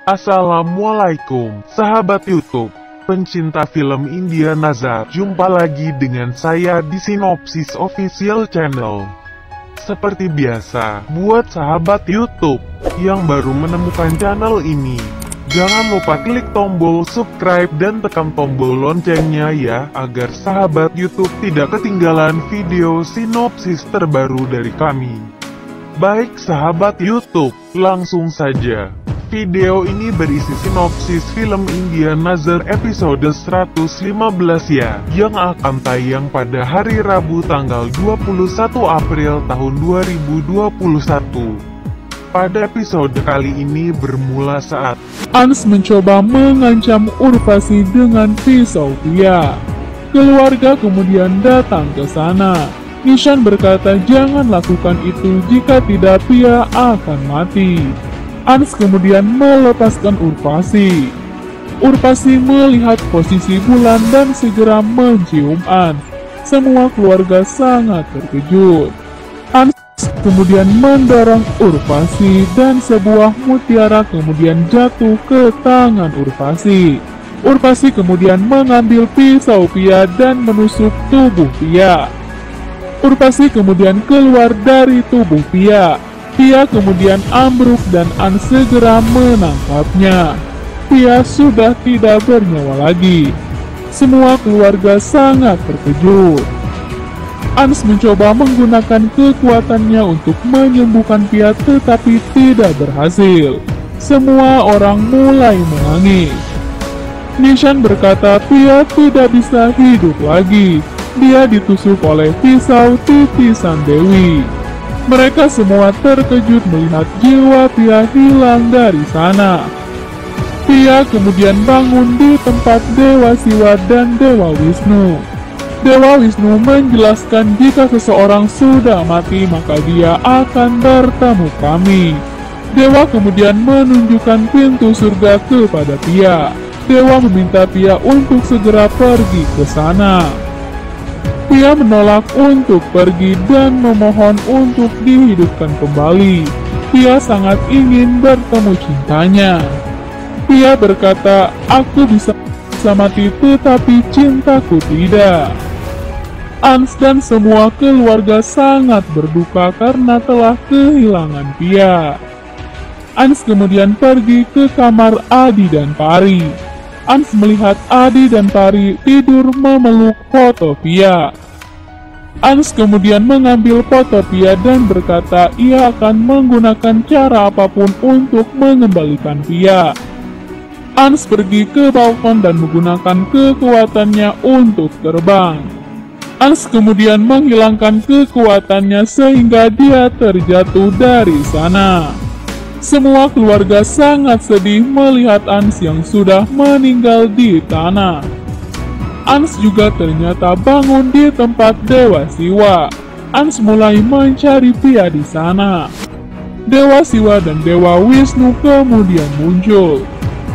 Assalamualaikum, sahabat YouTube, pencinta film India Nazar. Jumpa lagi dengan saya di Sinopsis Official Channel. Seperti biasa, buat sahabat YouTube yang baru menemukan channel ini, jangan lupa klik tombol subscribe dan tekan tombol loncengnya ya, agar sahabat YouTube tidak ketinggalan video sinopsis terbaru dari kami. Baik sahabat YouTube, langsung saja. Video ini berisi sinopsis film India Nazar episode 115 ya, yang akan tayang pada hari Rabu tanggal 21 April tahun 2021. Pada episode kali ini bermula saat Ans mencoba mengancam Urvasi dengan pisau Pia. Keluarga kemudian datang ke sana. Nishan berkata jangan lakukan itu, jika tidak Pia akan mati. Ans kemudian melepaskan Urvasi. Urvasi melihat posisi bulan dan segera mencium Ans. Semua keluarga sangat terkejut. Ans kemudian mendorong Urvasi dan sebuah mutiara kemudian jatuh ke tangan Urvasi. Urvasi kemudian mengambil pisau Pia dan menusuk tubuh Pia. Urvasi kemudian keluar dari tubuh Pia. Pia kemudian ambruk dan Ans segera menangkapnya. Pia sudah tidak bernyawa lagi. Semua keluarga sangat terkejut. Ans mencoba menggunakan kekuatannya untuk menyembuhkan Pia tetapi tidak berhasil. Semua orang mulai menangis. Nishan berkata Pia tidak bisa hidup lagi. Dia ditusuk oleh pisau titisan Dewi. Mereka semua terkejut melihat jiwa Pia hilang dari sana. Pia kemudian bangun di tempat Dewa Siwa dan Dewa Wisnu. Dewa Wisnu menjelaskan jika seseorang sudah mati maka dia akan bertemu kami. Dewa kemudian menunjukkan pintu surga kepada Pia. Dewa meminta Pia untuk segera pergi ke sana. Pia menolak untuk pergi dan memohon untuk dihidupkan kembali. Pia sangat ingin bertemu cintanya. Pia berkata, aku bisa mati tetapi cintaku tidak. Ans dan semua keluarga sangat berduka karena telah kehilangan Pia. Ans kemudian pergi ke kamar Adi dan Pari. Ans melihat Adi dan Pari tidur memeluk foto Pia. Ans kemudian mengambil foto Pia dan berkata ia akan menggunakan cara apapun untuk mengembalikan Pia. Ans pergi ke balkon dan menggunakan kekuatannya untuk terbang. Ans kemudian menghilangkan kekuatannya sehingga dia terjatuh dari sana. Semua keluarga sangat sedih melihat Ans yang sudah meninggal di tanah. Ans juga ternyata bangun di tempat Dewa Siwa. Ans mulai mencari Pia di sana. Dewa Siwa dan Dewa Wisnu kemudian muncul.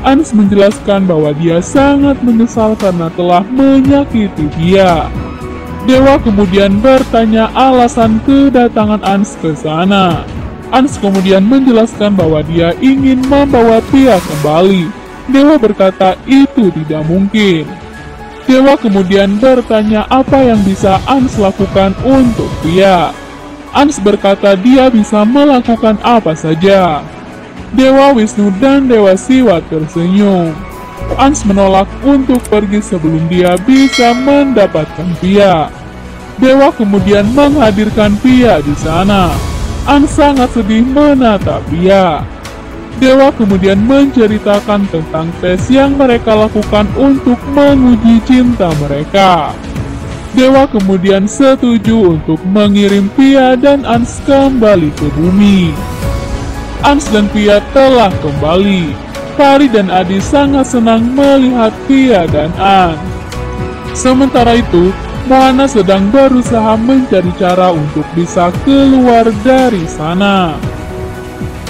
Ans menjelaskan bahwa dia sangat menyesal karena telah menyakiti Pia. Dewa kemudian bertanya alasan kedatangan Ans ke sana. Ans kemudian menjelaskan bahwa dia ingin membawa Pia kembali. Dewa berkata itu tidak mungkin. Dewa kemudian bertanya apa yang bisa Ans lakukan untuk Pia. Ans berkata dia bisa melakukan apa saja. Dewa Wisnu dan Dewa Siwa tersenyum. Ans menolak untuk pergi sebelum dia bisa mendapatkan Pia. Dewa kemudian menghadirkan Pia di sana. Ans sangat sedih menatap Pia. Dewa kemudian menceritakan tentang tes yang mereka lakukan untuk menguji cinta mereka. Dewa kemudian setuju untuk mengirim Pia dan Ans kembali ke bumi. Ans dan Pia telah kembali. Pari dan Adi sangat senang melihat Pia dan Ans. Sementara itu, Mohana sedang berusaha mencari cara untuk bisa keluar dari sana.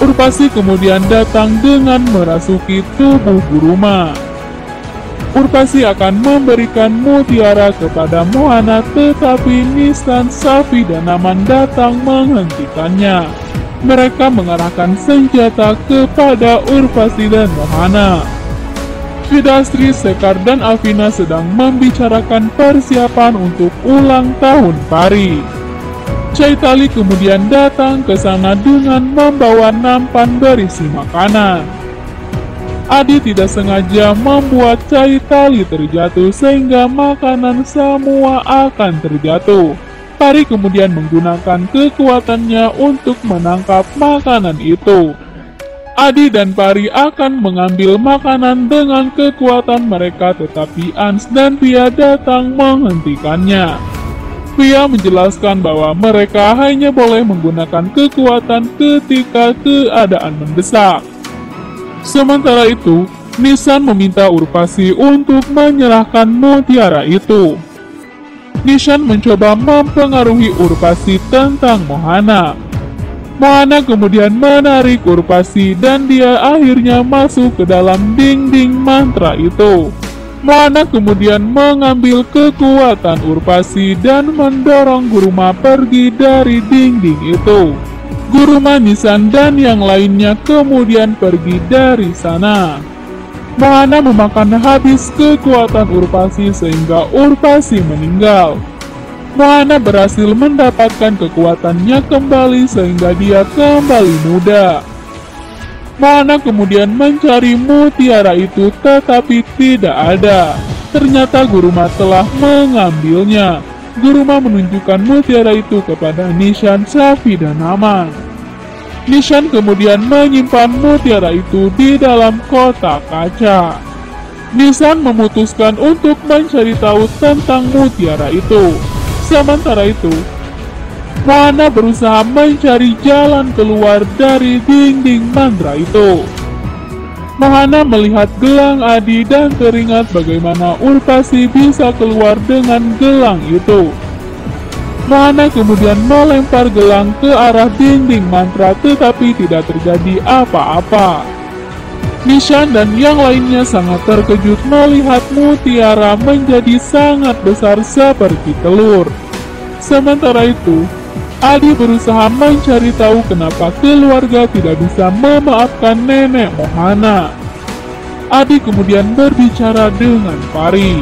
Urvasi kemudian datang dengan merasuki tubuh Buruma. Urvasi akan memberikan mutiara kepada Mohana tetapi Nissan, Safi dan Naman datang menghentikannya. mereka mengarahkan senjata kepada Urvasi dan Mohana. Vidasri, Sekar, dan Alvina sedang membicarakan persiapan untuk ulang tahun Pari. Caitali kemudian datang ke sana dengan membawa nampan berisi makanan. Adi tidak sengaja membuat Caitali terjatuh sehingga makanan semua akan terjatuh. Pari kemudian menggunakan kekuatannya untuk menangkap makanan itu. Adi dan Pari akan mengambil makanan dengan kekuatan mereka, tetapi Ans dan Pia datang menghentikannya. Pia menjelaskan bahwa mereka hanya boleh menggunakan kekuatan ketika keadaan mendesak. Sementara itu, Nishan meminta Urvasi untuk menyerahkan mutiara itu. Nishan mencoba mempengaruhi Urvasi tentang Mohana. Mohana kemudian menarik Urvasi dan dia akhirnya masuk ke dalam dinding mantra itu. Mohana kemudian mengambil kekuatan Urvasi dan mendorong Guruma pergi dari dinding itu. Guruma, Nishan, dan yang lainnya kemudian pergi dari sana. Mohana memakan habis kekuatan Urvasi sehingga Urvasi meninggal. Mohana berhasil mendapatkan kekuatannya kembali sehingga dia kembali muda. Mohana kemudian mencari mutiara itu tetapi tidak ada. Ternyata Guruma telah mengambilnya. Guruma menunjukkan mutiara itu kepada Nishan, Safi, dan Aman. Nishan kemudian menyimpan mutiara itu di dalam kotak kaca. Nishan memutuskan untuk mencari tahu tentang mutiara itu. Sementara itu, Mohana berusaha mencari jalan keluar dari dinding mantra itu. Mohana melihat gelang Adi dan teringat bagaimana Urvasi bisa keluar dengan gelang itu. Mohana kemudian melempar gelang ke arah dinding mantra tetapi tidak terjadi apa-apa. Nishan dan yang lainnya sangat terkejut melihat mutiara menjadi sangat besar seperti telur. Sementara itu, Adi berusaha mencari tahu kenapa keluarga tidak bisa memaafkan nenek Mohana. Adi kemudian berbicara dengan Pari.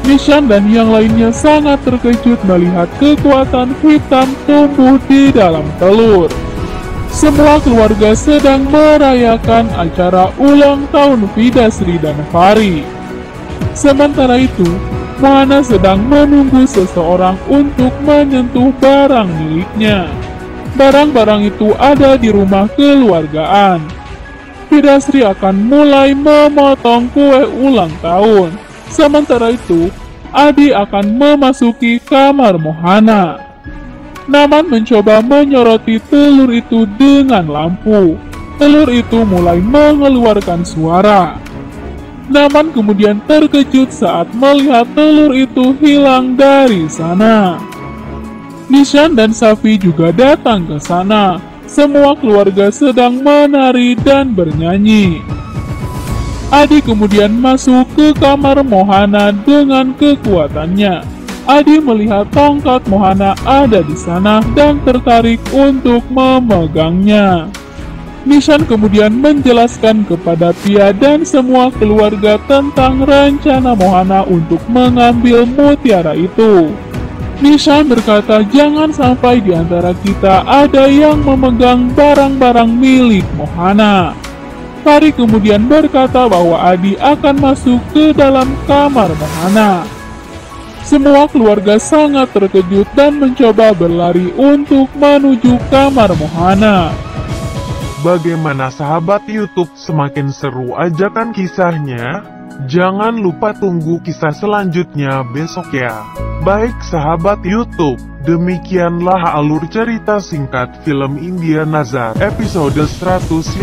Nishan dan yang lainnya sangat terkejut melihat kekuatan hitam tumbuh di dalam telur. Semua keluarga sedang merayakan acara ulang tahun Vidasri dan Pari. Sementara itu, Mohana sedang menunggu seseorang untuk menyentuh barang miliknya. Barang-barang itu ada di rumah keluargaan. Vidasri akan mulai memotong kue ulang tahun. Sementara itu, Adi akan memasuki kamar Mohana. Naman mencoba menyoroti telur itu dengan lampu. Telur itu mulai mengeluarkan suara. Naman kemudian terkejut saat melihat telur itu hilang dari sana. Nishan dan Safi juga datang ke sana. Semua keluarga sedang menari dan bernyanyi. Adi kemudian masuk ke kamar Mohana dengan kekuatannya. Adi melihat tongkat Mohana ada di sana dan tertarik untuk memegangnya. Nishan kemudian menjelaskan kepada Pia dan semua keluarga tentang rencana Mohana untuk mengambil mutiara itu. Nishan berkata jangan sampai di antara kita ada yang memegang barang-barang milik Mohana. Pari kemudian berkata bahwa Adi akan masuk ke dalam kamar Mohana. Semua keluarga sangat terkejut dan mencoba berlari untuk menuju kamar Mohana. Bagaimana sahabat YouTube, semakin seru aja kan kisahnya? Jangan lupa tunggu kisah selanjutnya besok ya. Baik sahabat YouTube, demikianlah alur cerita singkat film India Nazar episode 115.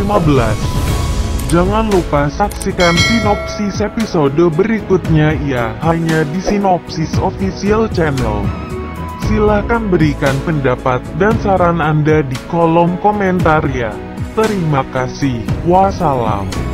Jangan lupa saksikan sinopsis episode berikutnya ya, hanya di Sinopsis Official Channel. Silahkan berikan pendapat dan saran Anda di kolom komentar ya. Terima kasih. Wassalam.